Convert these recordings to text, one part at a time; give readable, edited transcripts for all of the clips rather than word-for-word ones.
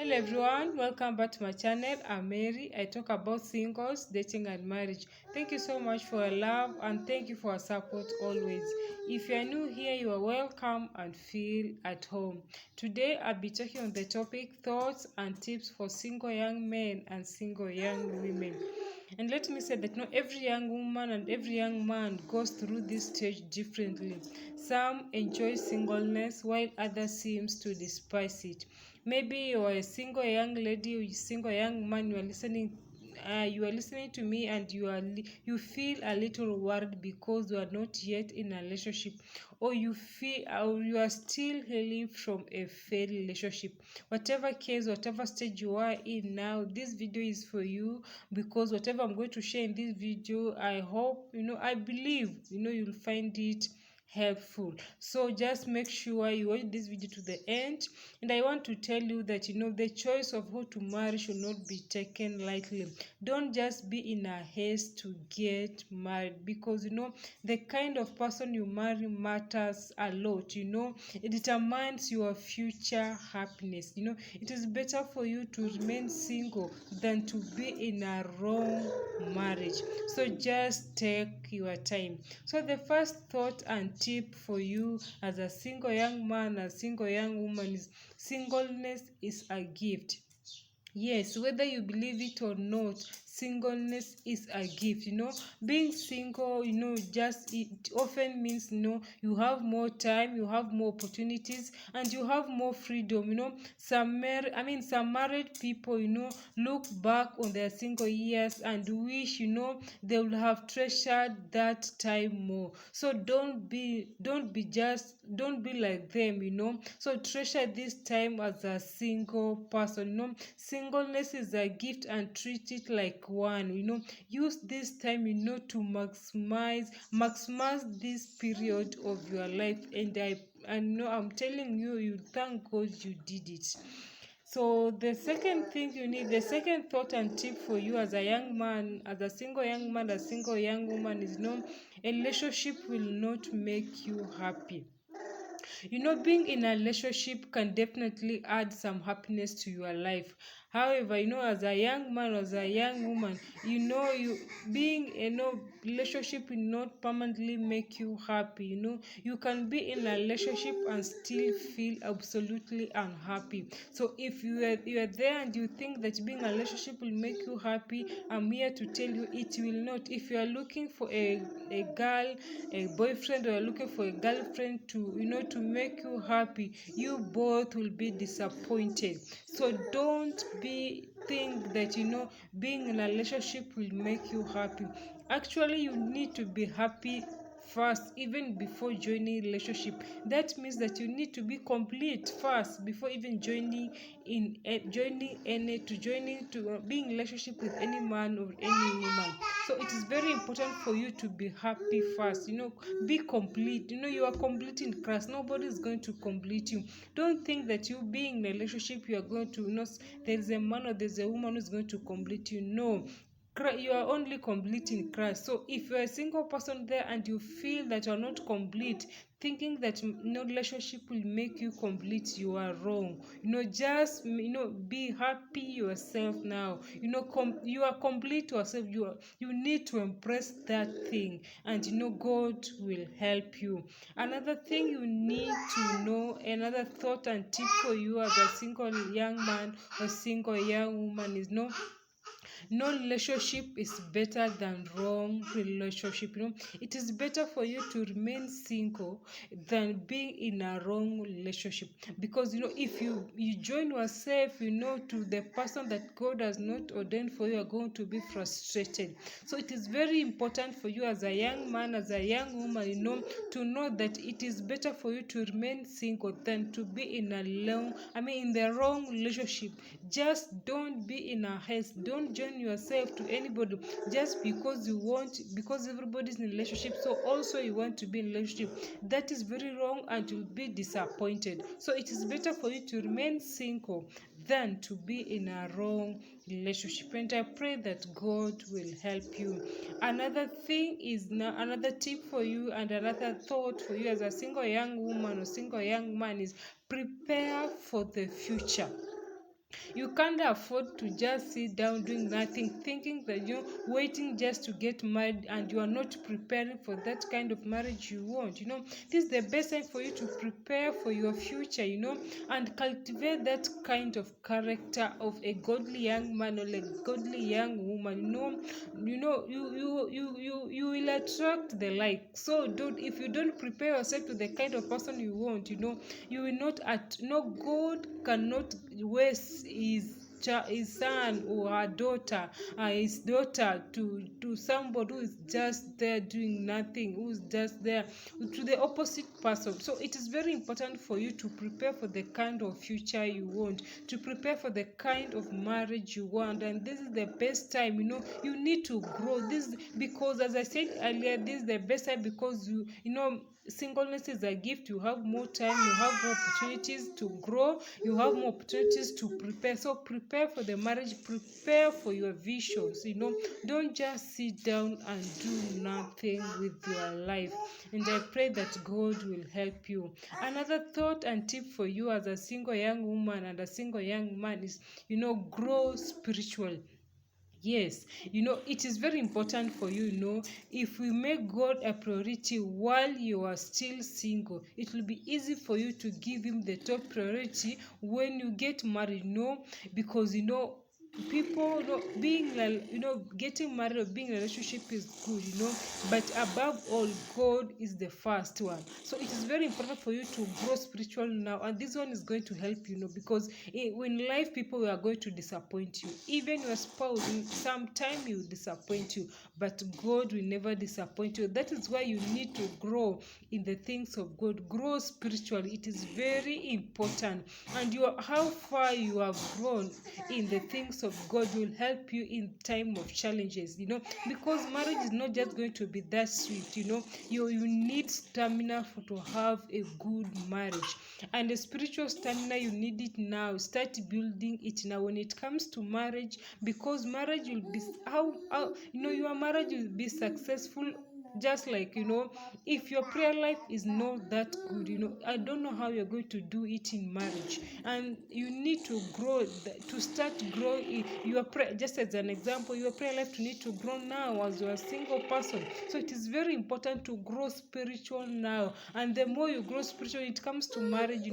Hello everyone, welcome back to my channel. I'm Mary. I talk about singles, dating and marriage. Thank you so much for your love and thank you for your support always. If you are new here, you are welcome and feel at home. Today I'll be talking on the topic thoughts and tips for single young men and single young women. And let me say that not every young woman and every young man goes through this stage differently. Some enjoy singleness while others seems to despise it. Maybe you are a single young lady or a single young man, you are listening to me and you feel a little worried because you are not yet in a relationship, or you are still healing from a failed relationship. Whatever case, whatever stage you are in now, this video is for you, because whatever I'm going to share in this video, I hope, I believe, you'll find it helpful. So just make sure you watch this video to the end. And I want to tell you that the choice of who to marry should not be taken lightly. Don't just be in a haste to get married, because the kind of person you marry matters a lot. It determines your future happiness. It is better for you to remain single than to be in a wrong marriage. So just take your time. So the first thought and tip for you as a single young man, a single young woman, is singleness is a gift. Yes, whether you believe it or not, singleness is a gift. Being single, just it often means, you have more time, you have more opportunities, and you have more freedom. Some married people, look back on their single years and wish, they would have treasured that time more. So don't be like them. So treasure this time as a single person. Singleness is a gift and treat it like one. Use this time, to maximize this period of your life. And I know, I'm telling you, you thank God you did it. So the second thing you need, the second thought and tip for you as a young man, as a single young man, a single young woman, is a relationship will not make you happy. Being in a relationship can definitely add some happiness to your life. However, as a young man, as a young woman, you being in a relationship will not permanently make you happy. You can be in a relationship and still feel absolutely unhappy. So if you are there and you think that being in a relationship will make you happy, I'm here to tell you it will not. If you are looking for a girl, a boyfriend, or you're looking for a girlfriend to make you happy, you both will be disappointed. So don't think that being in a relationship will make you happy. Actually, you need to be happy first, even before joining relationship. That means that you need to be complete first before even joining to being in relationship with any man or any woman. So it is very important for you to be happy first. Be complete. You are complete in Christ. Nobody is going to complete you. Don't think that you being in a relationship, you are going to there is a man or there's a woman who is going to complete you. No, you are only complete in Christ. So if you're a single person there and you feel that you're not complete, thinking that no relationship will make you complete, you are wrong. Just be happy yourself now. You are complete yourself. You need to embrace that thing, and God will help you. Another thing you need to know, another thought and tip for you as a single young man or single young woman, is no relationship is better than wrong relationship. It is better for you to remain single than being in a wrong relationship, because if you join yourself to the person that God has not ordained for you, you are going to be frustrated. So it is very important for you as a young man, as a young woman, to know that it is better for you to remain single than to be in the wrong relationship. Just don't be in a haste. Don't join yourself to anybody just because everybody's in a relationship, so also you want to be in a relationship. That is very wrong and you'll be disappointed. So it is better for you to remain single than to be in a wrong relationship. And I pray that God will help you. Another tip for you and another thought for you as a single young woman or single young man is prepare for the future. You can't afford to just sit down doing nothing, thinking that waiting just to get married, and you are not preparing for that kind of marriage you want. This is the best time for you to prepare for your future, and cultivate that kind of character of a godly young man or a godly young woman. You will attract the like. So don't if you don't prepare yourself to the kind of person you want, you will not God cannot waste his son or her daughter, his daughter, to somebody who is just there doing nothing, who's just there to the opposite person. So it is very important for you to prepare for the kind of future you want, to prepare for the kind of marriage you want. And this is the best time. You need to grow this, because as I said earlier, this is the best time, because singleness is a gift. You have more time, you have more opportunities to grow, you have more opportunities to prepare. So prepare for the marriage, prepare for your visions. Don't just sit down and do nothing with your life. And I pray that God will help you. Another thought and tip for you as a single young woman and a single young man is, grow spiritually. Yes, it is very important for you, if we make God a priority while you are still single, it will be easy for you to give him the top priority when you get married, because people, being getting married or being in a relationship is good, but above all, God is the first one. So it is very important for you to grow spiritual now, and this one is going to help you, because when life, people are going to disappoint you. Even your spouse, sometime he will disappoint you, but God will never disappoint you. That is why you need to grow in the things of God. Grow spiritually. It is very important, and how far you have grown in the things of God will help you in time of challenges, because marriage is not just going to be that sweet. You need stamina to have a good marriage, and the spiritual stamina, you need it now. Start building it now when it comes to marriage, because marriage will be your marriage will be successful. Just like, if your prayer life is not that good, I don't know how you're going to do it in marriage. And you need to grow, to start growing your prayer. Just as an example, your prayer life need to grow now as you're a single person. So it is very important to grow spiritual now, and the more you grow spiritual, it comes to marriage,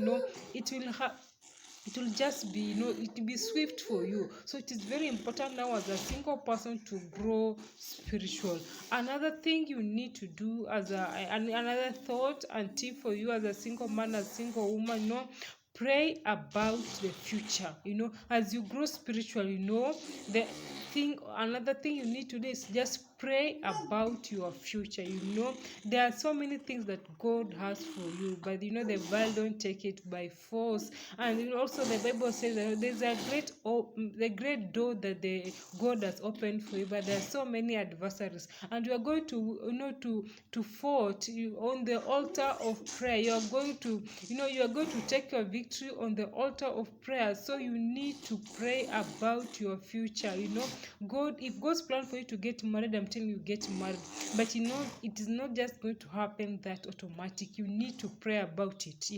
it will just be, it will be swift for you. So it is very important now as a single person to grow spiritual. Another thing you need to do another thought and tip for you as a single man, as a single woman, pray about the future. As you grow spiritually, another thing you need to do is just pray about your future. There are so many things that God has for you, but the Bible don't take it by force. And also the Bible says that there's the great door that the God has opened for you, but there are so many adversaries, and you are going to fight on the altar of prayer. You are going to take your victory on the altar of prayer. So you need to pray about your future. If God's plan for you to get married, I'm telling you, get married. But it is not just going to happen that automatic. You need to pray about it,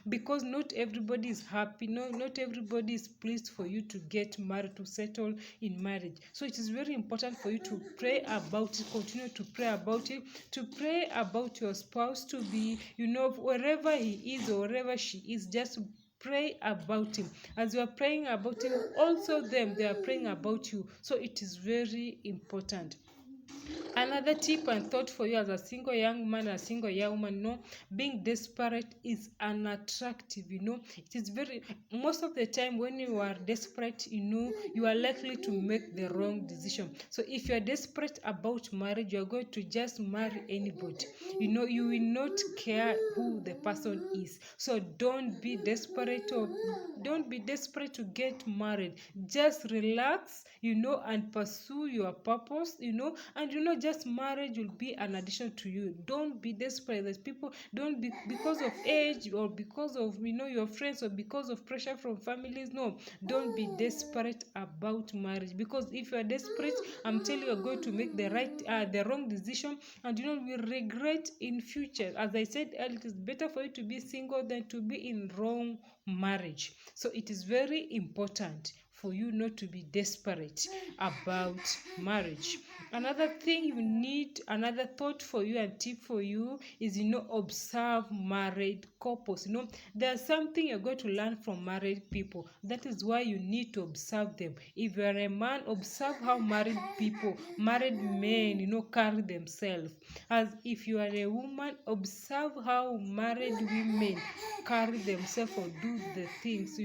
because not everybody is happy. Not everybody is pleased for you to get married, to settle in marriage. So it is very important for you to pray about it. Continue to pray about it, to pray about your spouse, to be, wherever he is or wherever she is, just pray about him. As you are praying about him, also they are praying about you. So it is very important. Another tip and thought for you as a single young man, a single young woman, being desperate is unattractive. It is most of the time when you are desperate, you are likely to make the wrong decision. So if you are desperate about marriage, you are going to just marry anybody. You will not care who the person is. So don't be desperate to get married. Just relax, and pursue your purpose, And just marriage will be an addition to you. Don't be desperate. There's people, don't be because of age or because of your friends or because of pressure from families. No, don't be desperate about marriage, because if you are desperate, I'm telling you, you're going to make the wrong decision, and will regret in future. As I said earlier, it is better for you to be single than to be in wrong marriage. So it is very important for you not to be desperate about marriage. Another thing you need, another thought for you and tip for you is, observe married couples. There's something you're going to learn from married people. That is why you need to observe them. If you're a man, observe how married people, married men, carry themselves. As if you are a woman, observe how married women carry themselves or do the things.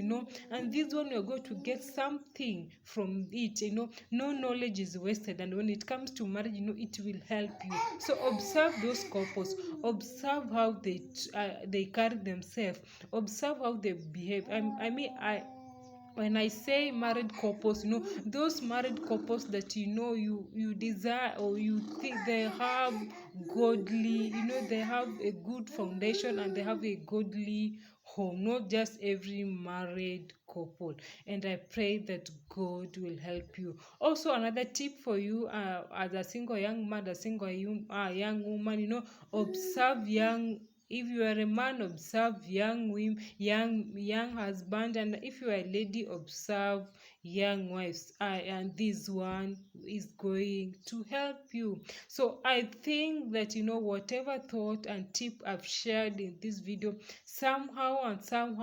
And this one, you're going to get something from it. No knowledge is wasted, and when it comes to marriage, it will help you. So observe those couples, observe how they carry themselves, observe how they behave. When I say married couples, those married couples that you desire, or you think they have godly, they have a good foundation and they have a godly home, not just every married couple. And I pray that God will help you. Also, another tip for you, as a single young man, a single young woman, observe young. If you are a man, observe young women, young husband, and if you are a lady, observe young wives. And this one is going to help you. So I think that whatever thought and tip I've shared in this video, somehow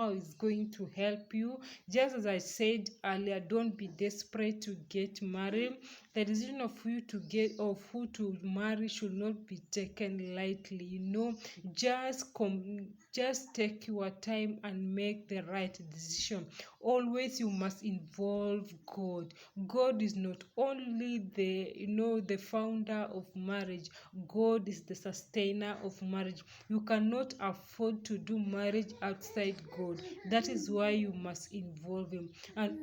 is going to help you. Just as I said earlier, don't be desperate to get married. The decision of who to marry should not be taken lightly. Just take your time and make the right decision. Always you must involve God. God is not only the founder of marriage. God is the sustainer of marriage. You cannot afford to do marriage outside God. That is why you must involve him. And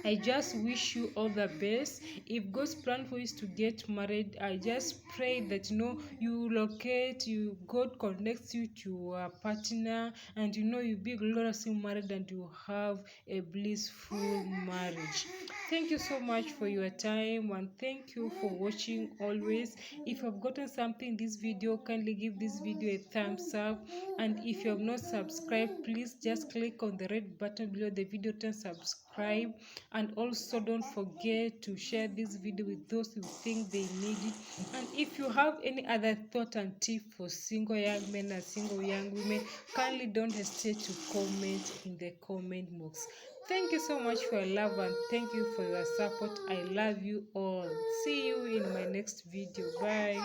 I just wish you all the best. If God's plan for you is to get married, I just pray that God connects you to a partner, and you be gloriously married, and you have a blissful marriage. Thank you so much for your time, and thank you for watching always. If you've gotten something in this video, kindly give this video a thumbs up. And if you have not subscribed, please just click on the red button below the video to subscribe. And also don't forget to share this video with those who think they need it. And if you have any other thought and tip for single young men and single young women, kindly don't hesitate to comment in the comment box. Thank you so much for your love, and thank you for your support. I love you all. See you in my next video. Bye.